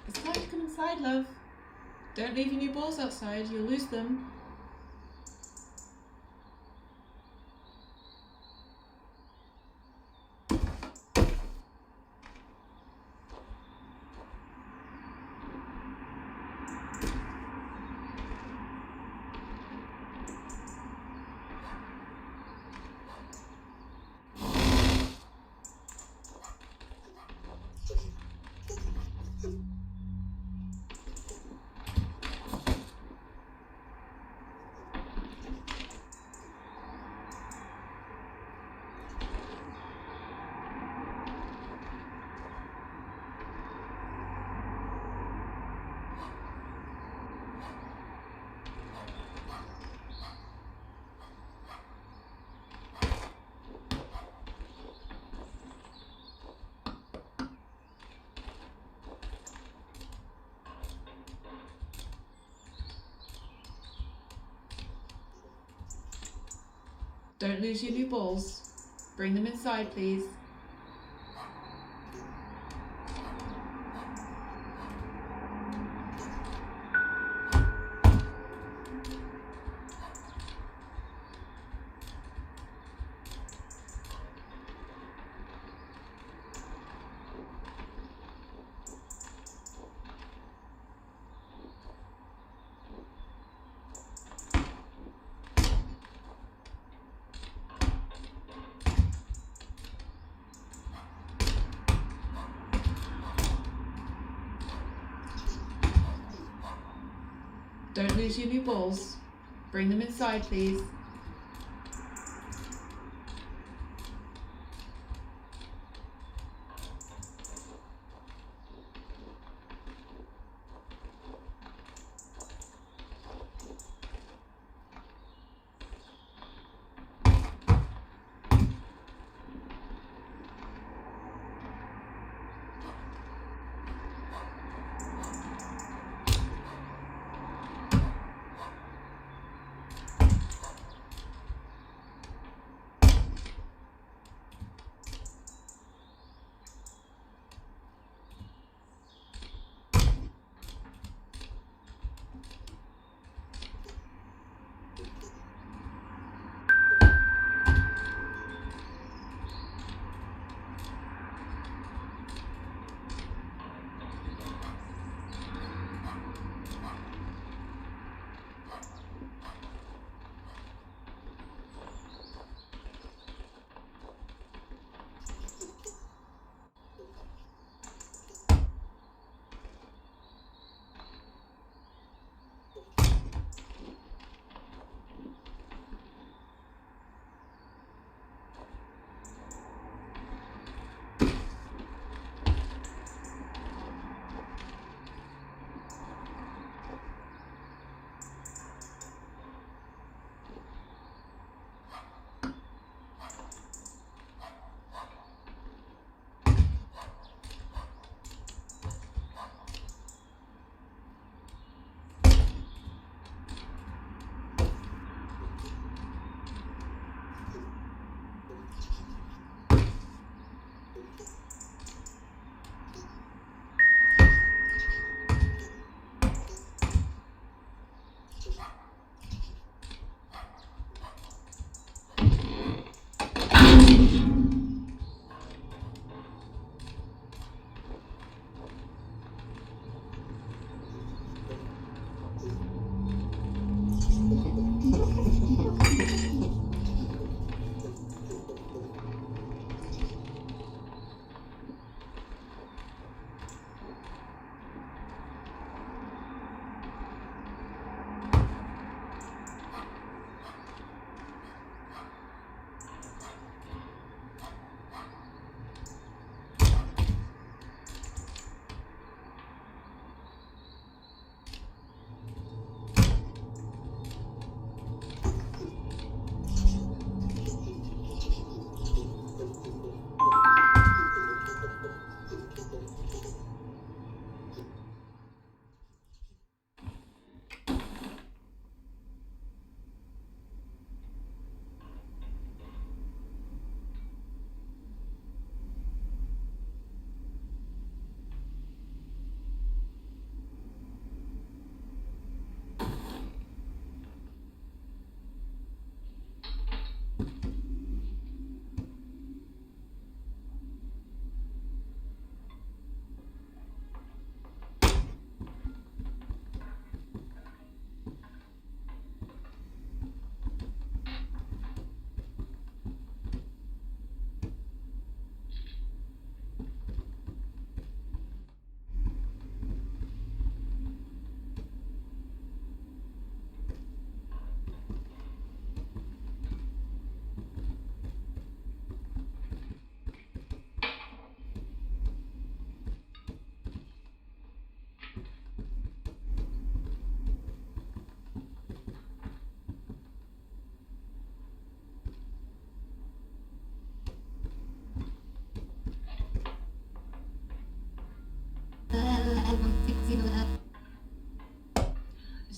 It's time to come inside, love. Don't leave your new balls outside, you'll lose them. Don't lose your new balls. Bring them inside, please. Don't lose your new balls. Bring them inside, please.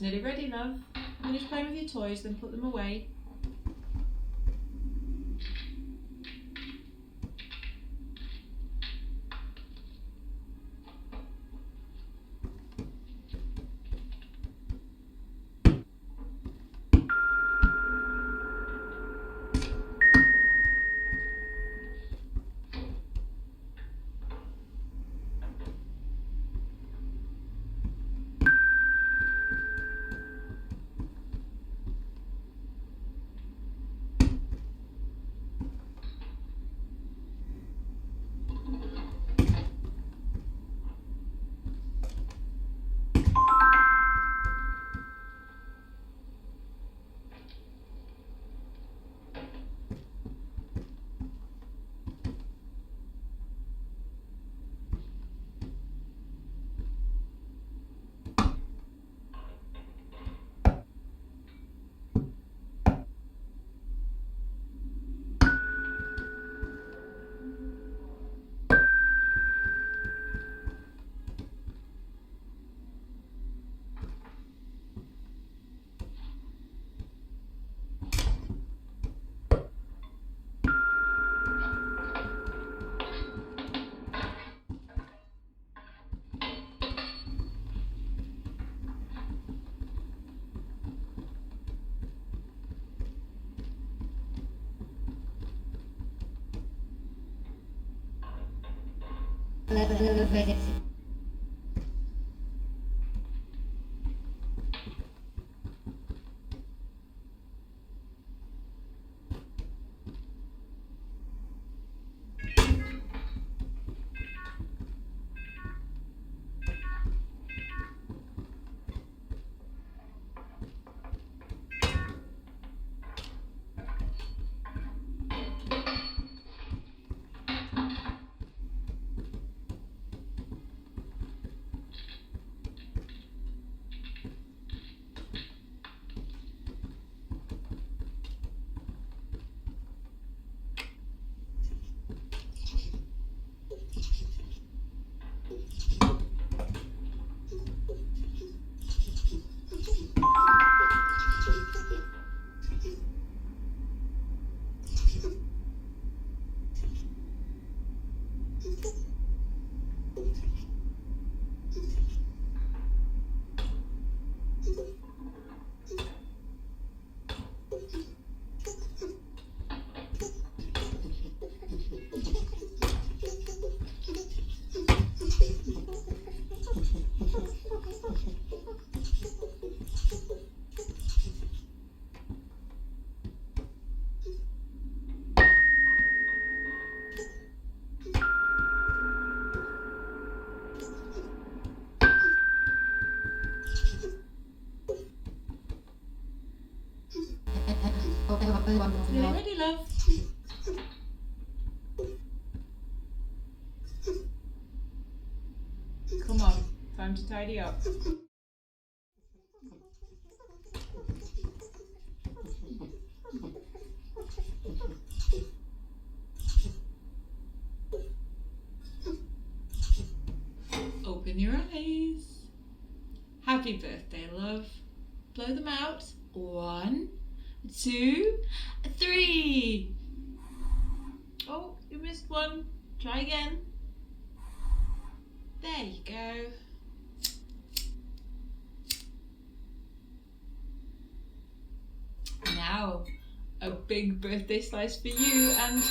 It's nearly ready, love. Finish playing with your toys, then put them away. Nearly ready, love. Come on, time to tidy up. Open your eyes. Happy birthday, love. Blow them out. 1, 2, 3. Oh, you missed one. Try again. There you go. Now, a big birthday slice for you and...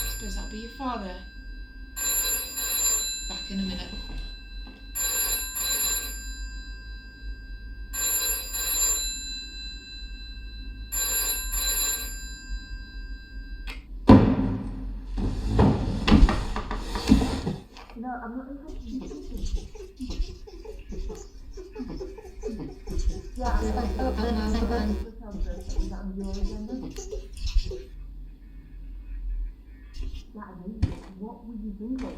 suppose that'll be your father. Back in a minute. No, I'm not interested. Yeah, what were you thinking?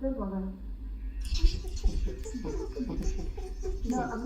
Good one. No, I'm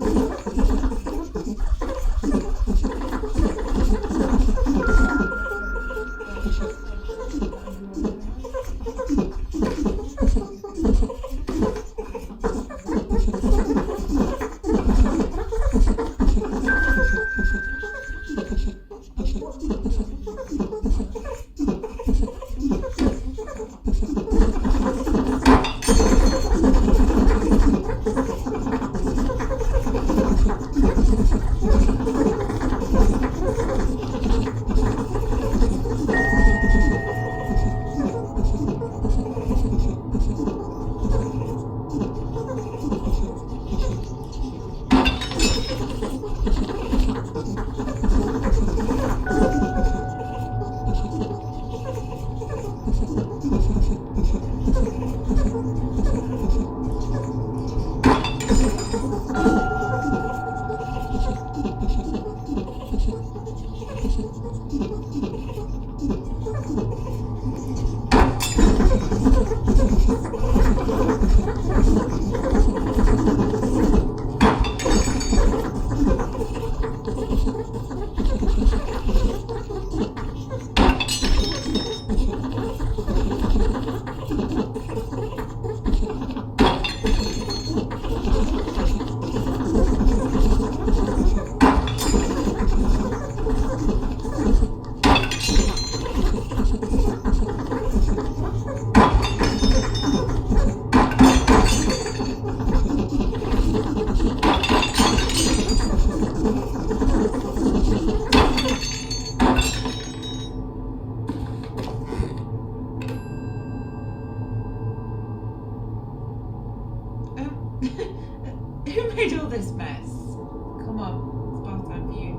Who made all this mess? Come on, it's bath time for you.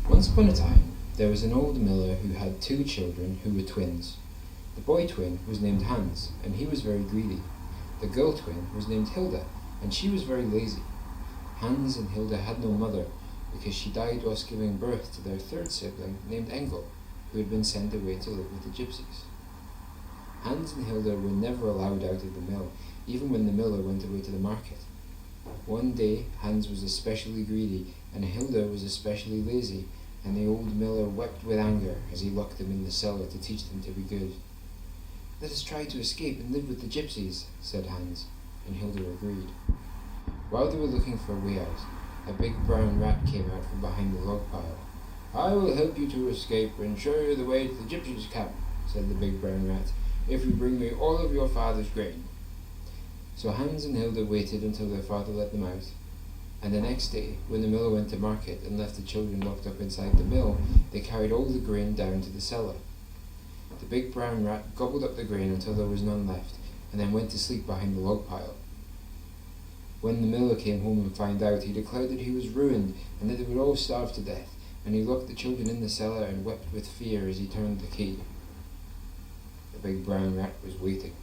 Once upon a time, there was an old miller who had 2 children who were twins. The boy twin was named Hans, and he was very greedy. The girl twin was named Hilda, and she was very lazy. Hans and Hilda had no mother, because she died whilst giving birth to their 3rd sibling named Engel, who had been sent away to live with the gypsies. Hans and Hilda were never allowed out of the mill, even when the miller went away to the market. One day, Hans was especially greedy, and Hilda was especially lazy, and the old miller wept with anger as he locked them in the cellar to teach them to be good. "Let us try to escape and live with the gypsies," said Hans, and Hilda agreed. While they were looking for a way out, a big brown rat came out from behind the log pile. "I will help you to escape and show you the way to the gypsies' camp," said the big brown rat, "if you bring me all of your father's grain." So Hans and Hilda waited until their father let them out, and the next day, when the miller went to market and left the children locked up inside the mill, they carried all the grain down to the cellar. The big brown rat gobbled up the grain until there was none left, and then went to sleep behind the log pile. When the miller came home and found out, he declared that he was ruined and that they would all starve to death, and he locked the children in the cellar and wept with fear as he turned the key. The big brown rat was waiting.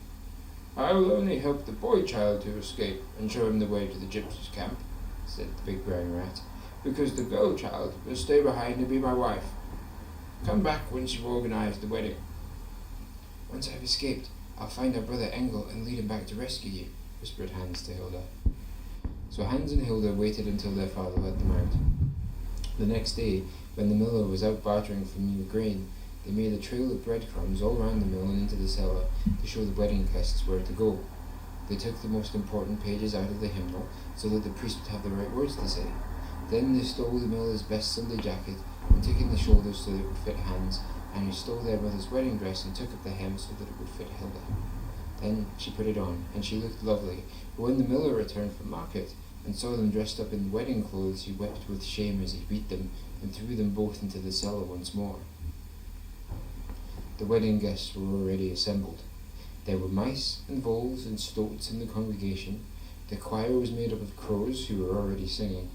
"I will only help the boy child to escape and show him the way to the gypsies' camp," said the big brown rat, "because the girl child will stay behind and be my wife. Come back once you've organized the wedding." "Once I've escaped, I'll find our brother Engel and lead him back to rescue you," whispered Hans to Hilda. So Hans and Hilda waited until their father let them out. The next day, when the miller was out bartering for new grain, they made a trail of breadcrumbs all round the mill and into the cellar to show the wedding guests where to go. They took the most important pages out of the hymnal so that the priest would have the right words to say. Then they stole the miller's best Sunday jacket and took in the shoulders so that it would fit Hans, and he stole their mother's wedding dress and took up the hem so that it would fit Hilda. Then she put it on, and she looked lovely, but when the miller returned from market and saw them dressed up in wedding clothes, he wept with shame as he beat them and threw them both into the cellar once more. The wedding guests were already assembled. There were mice and voles and stoats in the congregation. The choir was made up of crows who were already singing.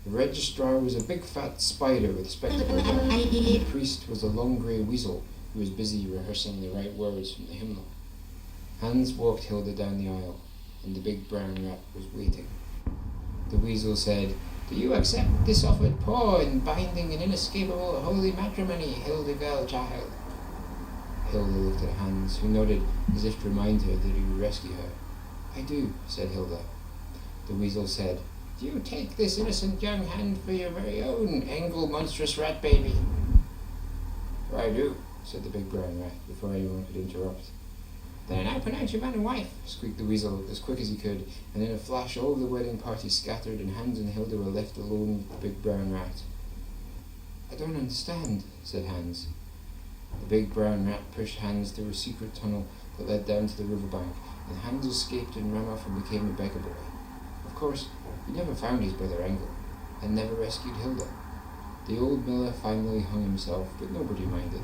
The registrar was a big fat spider with spectacles on. The priest was a long grey weasel who was busy rehearsing the right words from the hymnal. Hans walked Hilda down the aisle, and the big brown rat was waiting. The weasel said, "Do you accept this offered paw in binding and inescapable holy matrimony, Hilda girl child?" Hilda looked at Hans, who nodded as if to remind her that he would rescue her. "I do," said Hilda. The weasel said, "Do you take this innocent young hand for your very own Engel monstrous rat baby?" "I do," said the big brown rat, before anyone could interrupt. "Then I pronounce you man and wife," squeaked the weasel as quick as he could, and in a flash all the wedding party scattered and Hans and Hilda were left alone with the big brown rat. "I don't understand," said Hans. The big brown rat pushed Hans through a secret tunnel that led down to the riverbank, and Hans escaped and ran off and became a beggar boy. Of course, he never found his brother Engel, and never rescued Hilda. The old miller finally hung himself, but nobody minded,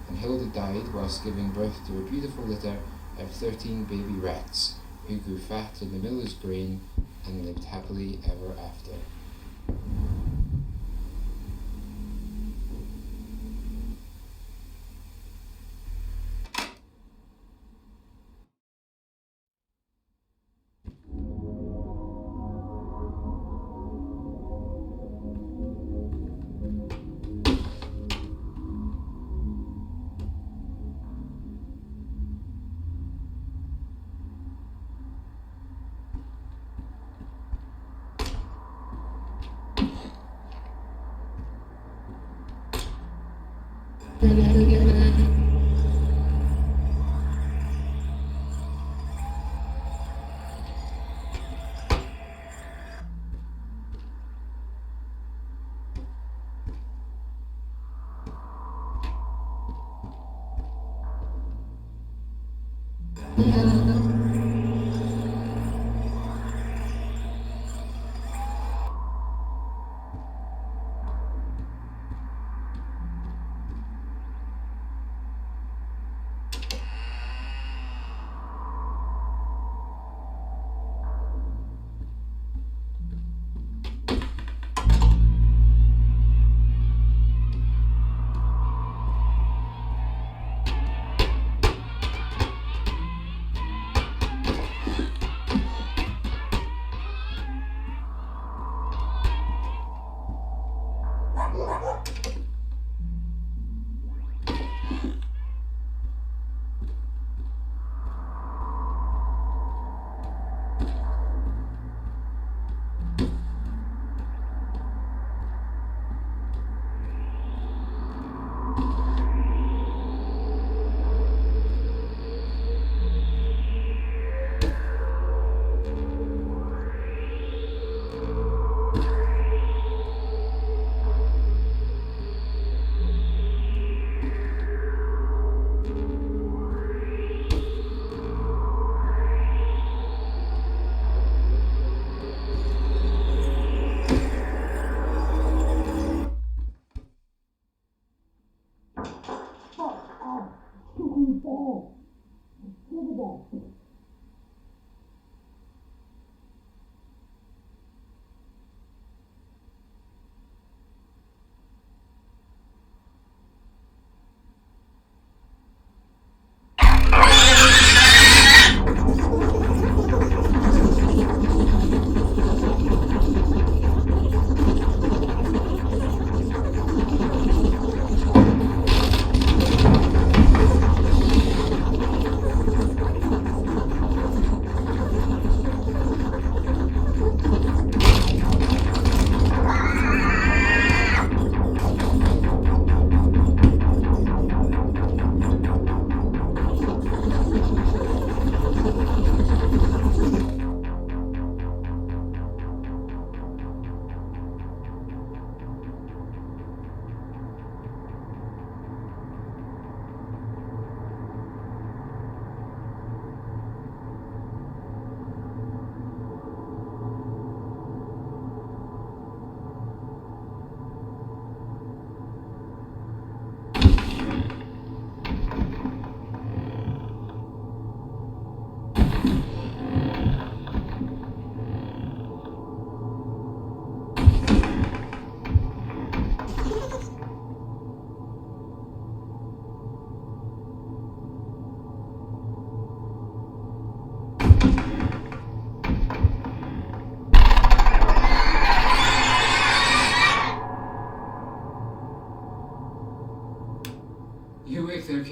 and Hilda died whilst giving birth to a beautiful litter of 13 baby rats, who grew fat in the miller's grain and lived happily ever after.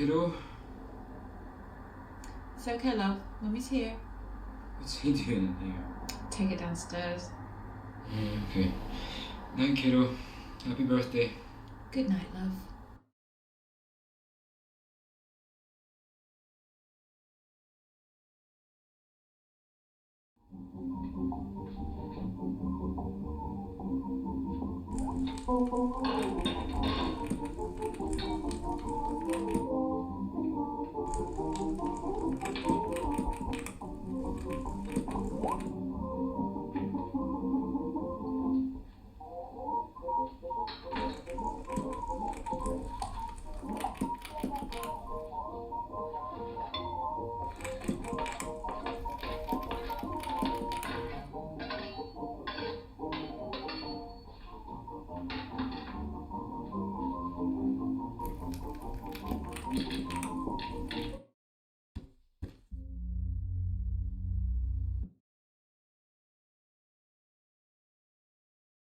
kiddo. It's okay, love. Mummy's here. What's he doing in here? Take it downstairs. Okay. Night, kiddo. Happy birthday. Good night, love.